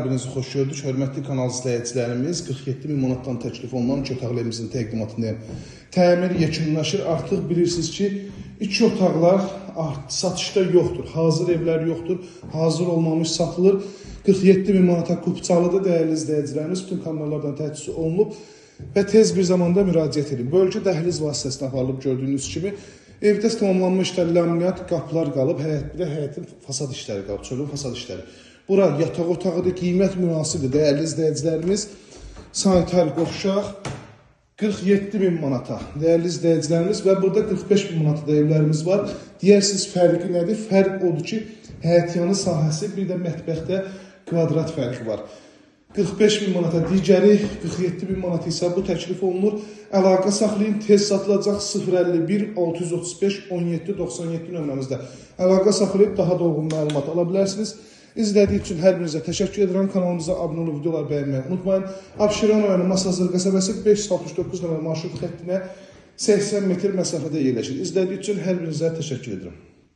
Birinizi xoş gördük. Hörmətli kanal izləyicilərimiz, 47 min manatdan təklif olunan 2 otaqlı evimizin təqdimatındayım. Təmir yekunlaşır. Artıq bilirsiniz ki, 2 otaqlar satışda yoxdur. Hazır evlər yoxdur. Hazır olmamış satılır. 47 min manata Kupçalıda dəyərli izləyicilərimiz bütün kanallardan təchsis olunub və tez bir zamanda müraciət edin. Bölgə dəhliz vasitəsilə aparılıb gördüyünüz kimi. Evdə tamamlanmış işlər, laminat, qapılar qalıb, bir də həyətin fasad işləri qalıb, çölün fasad işləri. Bura yataq otağıdır, qiymət münasibdir, dəyərli izləyicilərimiz. Sanitar qovşaq 47 min manata, dəyərli izləyicilərimiz və burada 45 min manata da evlərimiz var. Deyərsiniz fərqi nədir? Fərq odur ki, həyətyanı sahəsi, bir də mətbəxdə kvadrat fərqi var. 45 min manata, digəri 47 min manata isə bu təklif olunur. Əlaqə saxlayın, tez satılacaq 051 635 17 97 nömrəmizdə. Əlaqə saxlayıb daha dolğun məlumat ala bilərsiniz. İzlədiyiniz üçün hər birinizə təşəkkür edirəm. Kanalımıza abunə olub videolar bəyənməyi unutmayın. Abşeron rayonu Masazır qəsəbəsi 569 nömrə marşrut xəttinə 80 metr məsafədə yerləşir. İzlədiyiniz üçün hər birinizə təşəkkür edirəm.